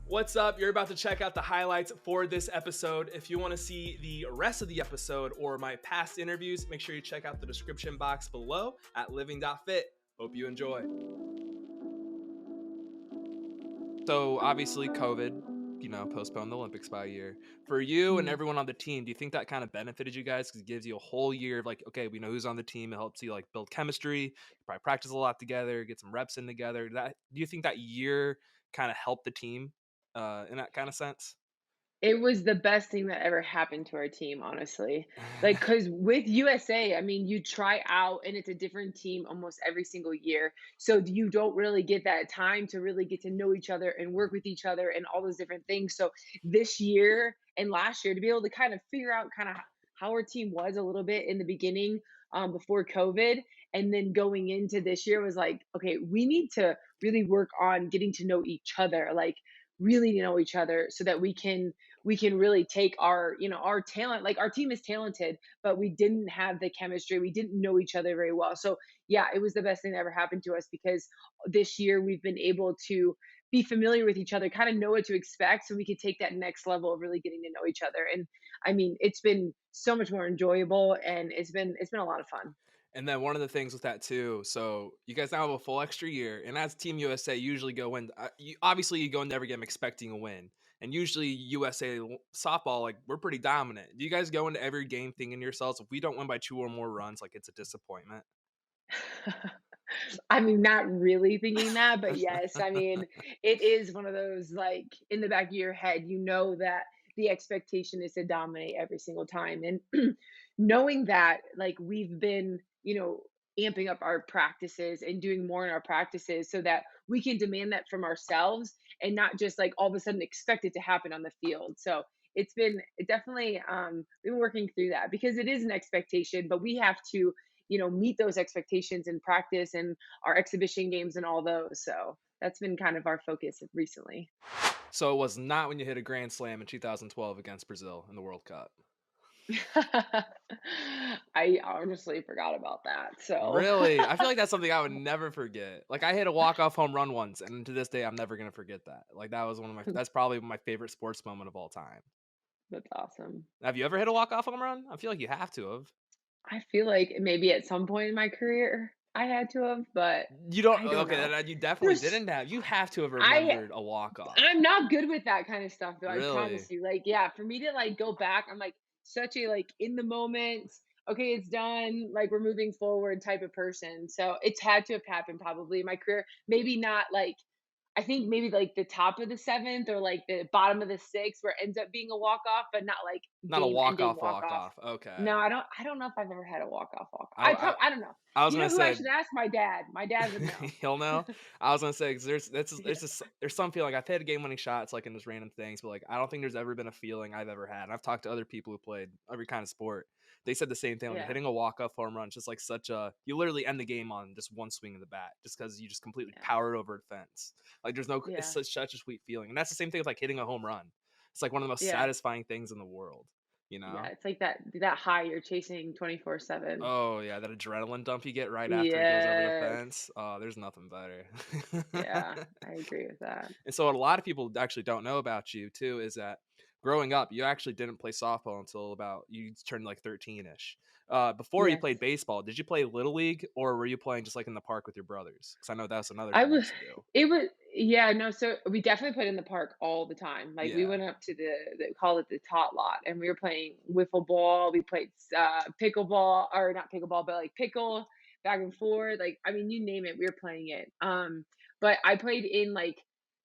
What's up? You're about to check out the highlights for this episode. If you want to see the rest of the episode or my past interviews, make sure you check out the description box below at living.fit. Hope you enjoy. So obviously COVID, postponed the Olympics by a year. For you and everyone on the team, do you think that kind of benefited you guys? Because it gives you a whole year of like, okay, we know who's on the team. It helps you like build chemistry, you probably practice a lot together, get some reps in together. Do you think that year kind of helped the team in that kind of sense? It was the best thing that ever happened to our team, honestly. Like, cause with USA, I mean, you try out and it's a different team almost every single year. So you don't really get that time to really get to know each other and work with each other and all those different things. So this year and last year to be able to kind of figure out kind of how our team was a little bit in the beginning before COVID, and then going into this year was like, okay, we need to really work on getting to know each other, like really know each other so that we can really take our talent. Like, our team is talented, but we didn't have the chemistry, we didn't know each other very well. So yeah, it was the best thing that ever happened to us, because this year we've been able to be familiar with each other, kind of know what to expect, so we could take that next level of really getting to know each other. And I mean, it's been so much more enjoyable, and it's been a lot of fun. And then one of the things with that too, so you guys now have a full extra year, and as Team USA, you usually go in. Obviously, you go into every game expecting a win, and usually USA softball, like we're pretty dominant. Do you guys go into every game thinking to yourselves, if we don't win by two or more runs, like it's a disappointment? I mean, not really thinking that, but yes, I mean, it is one of those, like, in the back of your head, you know that the expectation is to dominate every single time. And knowing that, like, we've been, amping up our practices and doing more in our practices so that we can demand that from ourselves and not just like all of a sudden expect it to happen on the field. So it's been definitely we've been working through that, because it is an expectation, but we have to meet those expectations in practice and our exhibition games and all those. So that's been kind of our focus recently. So it was not when you hit a grand slam in 2012 against Brazil in the World Cup. I honestly forgot about that. So Really? I feel like that's something I would never forget. Like I hit a walk-off home run once, and to this day, I'm never gonna forget that. Like that was one of my. That's probably my favorite sports moment of all time. that's awesome. Have you ever hit a walk-off home run? I feel like you have to have. I feel like maybe at some point in my career I had to have, but You don't I don't okay, know. then you definitely There's didn't have. You have to have I remembered a walk-off. I'm not good with that kind of stuff though, I promise Really? you. Like, yeah, for me to like go back, I'm like such a like in the moment, okay, it's done, like we're moving forward type of person. So it's had to have happened probably in my career. Maybe not like, I think maybe like the top of the seventh or like the bottom of the sixth where it ends up being a walk off, but not like Not a game ending walk-off walk off. walk-off, okay. No, I don't know if I've ever had a walk off walk off. I I I don't know. I was You gonna know who I say should ask? My dad. My dad would know. he'll know. I was gonna say 'cause there's Yeah. just there's some feeling I've hit game-winning shots, like, in just random things, but, like, I don't think there's ever been a feeling I've ever had, and I've talked to other people who played every kind of sport. They said the same thing, like, Yeah. hitting a walk-off home run is just, like, such a you literally end the game on just one swing of the bat just because you just completely Yeah. powered over a fence. Like, there's no it's Yeah. such a sweet feeling, and that's the same thing with, like, hitting a home run. It's, like, one of the most Yeah. satisfying things in the world, you Yeah, know? it's like that high you're chasing 24/7. Oh, yeah, that adrenaline dump you get right after it goes over the Yes. fence. Oh, there's nothing better. Yeah, I agree with that. And so what a lot of people actually don't know about you too is that growing up, you actually didn't play softball until about you turned like 13-ish. Before you played Yes. baseball, did you play little league or were you playing just like in the park with your brothers? Because I know that's another I thing you was used to do. it was yeah, no, so we definitely played in the park all the time. Like, we Yeah. went up to the call it the tot lot, and we were playing wiffle ball, we played, pickleball, or not pickleball, but, like, pickle, back and forth, like, I mean, you name it, we were playing it. But I played in, like,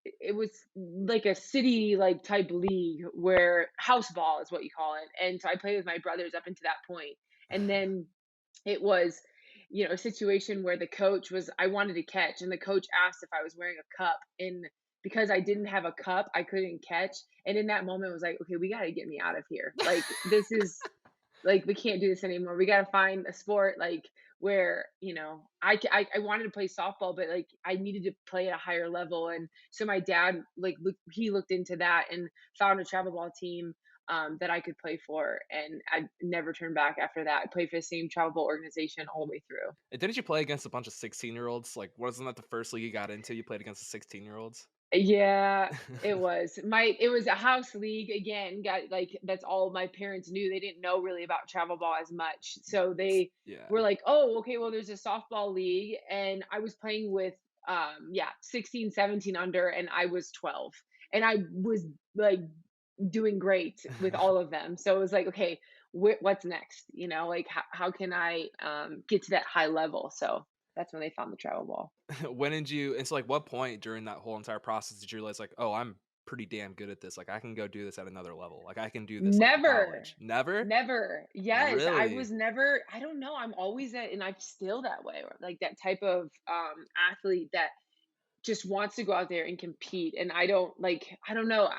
it was like a city, like, type league where house ball is what you call it, and so I played with my brothers up until that point, and then it was, a situation where the coach was I wanted to catch, and the coach asked if I was wearing a cup, and because I didn't have a cup, I couldn't catch, and in that moment, I was like, "Okay, we gotta get me out of here. Like, this is like, we can't do this anymore. We gotta find a sport, like, where, I wanted to play softball, but, like, I needed to play at a higher level." And so my dad, like, looked into that and found a travel ball team, that I could play for, and I never turned back after that. I played for the same travel ball organization all the way through. And didn't you play against a bunch of 16-year-olds? Like, wasn't that the first league you got into? You played against the 16-year-olds? Yeah, it was a house league again, got like, that's all my parents knew, they didn't know really about travel ball as much, so they Yeah. were like, "Oh, okay, well, there's a softball league," and I was playing with, yeah, 16, 17 under, and I was 12, and I was, like, doing great with all of them, so it was like, "Okay, what's next?" You know, like, how can I, get to that high level? So, that's when they found the travel ball. When did you and so, like, what point during that whole entire process did you realize, like, "Oh, I'm pretty damn good at this, like, I can go do this at another level, like, I can do this, like, in Never. college." Never? Never. Yes, I Really? was never I don't know, I'm always that and I'm still that way, or like that type of, athlete that just wants to go out there and compete, and I don't like, I don't know,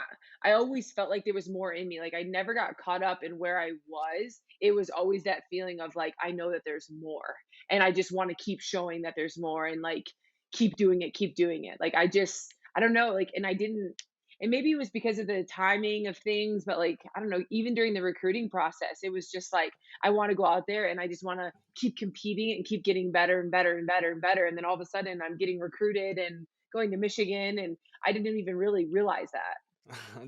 I always felt like there was more in me, like, I never got caught up in where I was. It was always that feeling of, like, I know that there's more, and I just wanna keep showing that there's more and, like, keep doing it. Like, I don't know, like, and I didn't and maybe it was because of the timing of things, but, like, I don't know, even during the recruiting process, it was just like, I wanna go out there and I just wanna keep competing and keep getting better and better and better and better, and then all of a sudden, I'm getting recruited and going to Michigan, and I didn't even really realize that.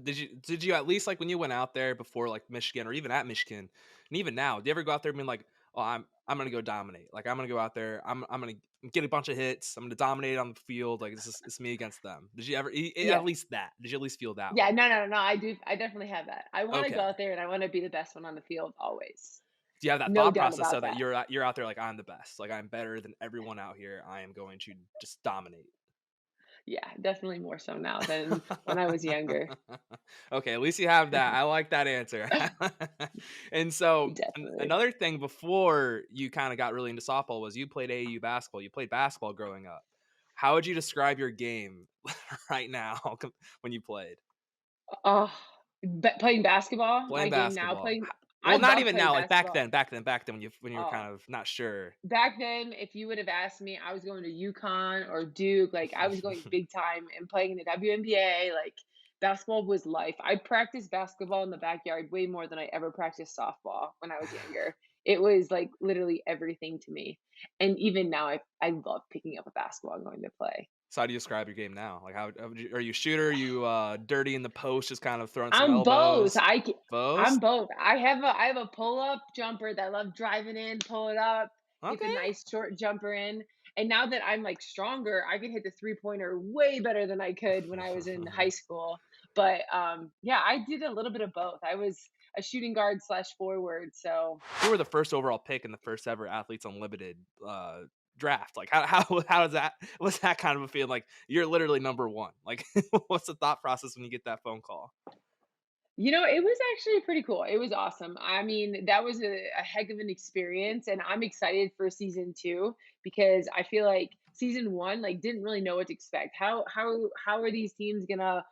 Did you at least, like, when you went out there before, like, Michigan or even at Michigan, and even now, do you ever go out there being like, "Oh, I'm gonna go dominate. Like, I'm gonna go out there, I'm gonna get a bunch of hits, I'm gonna dominate on the field, like, it's me against them." Did you ever at Yeah. least that? Did you at least feel that Yeah, way? no, no, no, I definitely have that. I wanna go Okay. out there and I wanna be the best one on the field always. Do you have that No thought doubt process so about that that. you're out there like, "I'm the best, like, I'm better than everyone out here, I am going to just dominate." Yeah, definitely more so now than when I was younger. Okay, at least you have that. I like that answer. And so, Definitely. another thing before you kinda got really into softball was you played AAU basketball. You played basketball growing up. How would you describe your game right now when you played? Oh, playing basketball, Playing my game now, basketball. I Well, not love even playing now, like, basketball. back then when you were Oh, kind of not sure. back then, if you would have asked me, I was going to UConn or Duke, like, I was going big time and playing in the WNBA, like, basketball was life. I practiced basketball in the backyard way more than I ever practiced softball when I was younger. It was, like, literally everything to me, and even now, I love picking up a basketball and going to play. So how do you describe your game now? Like, how would you are you a shooter? Are you, dirty in the post, just kind of throwing some I'm both. elbows? Both? I'm both. I have a pull-up jumper that I love driving in, pull it up, get the Okay. nice short jumper in. And now that I'm like stronger, I can hit the three-pointer way better than I could when I was in high school. But yeah, I did a little bit of both. I was a shooting guard slash forward. So You were the first overall pick in the first ever Athletes Unlimited, draft. Like, how does that what's that kind of a feel like, you're literally number 1? Like, what's the thought process when you get that phone call? you know, it was actually pretty cool. It was awesome. I mean, that was a heck of an experience, and I'm excited for season 2 because I feel like season 1, like, didn't really know what to expect. How are these teams gonna,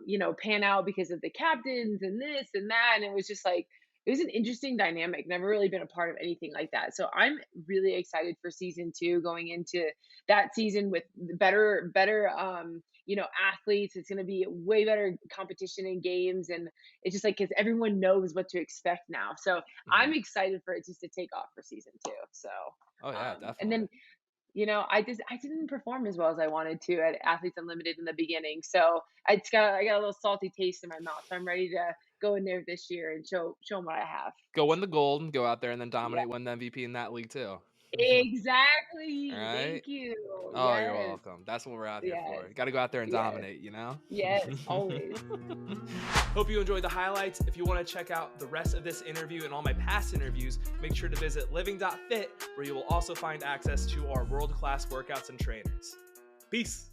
you know, pan out because of the captains and this and that? And it was just like it was an interesting dynamic. Never really been a part of anything like that. So I'm really excited for season 2 going into that season with better you know, athletes. It's going to be way better competition in games, and it's just like because everyone knows what to expect now. So I'm Mhm. excited for it just to take off for season 2. So, Oh, yeah, and definitely. then you know, I didn't perform as well as I wanted to at Athletes Unlimited in the beginning. So I got a little salty taste in my mouth. So I'm ready to go in there this year and show them what I have. Go win the gold, and go out there and then Yeah, dominate, win the MVP in that league too. exactly. Alright? Thank you. Oh, you're Yes, welcome. That's what we're out here yes, for. Gotta go out there and yes, dominate, you know? yes. Always. Hope you enjoyed the highlights. If you want to check out the rest of this interview and all my past interviews, make sure to visit living.fit, where you will also find access to our world-class workouts and trainers. Peace.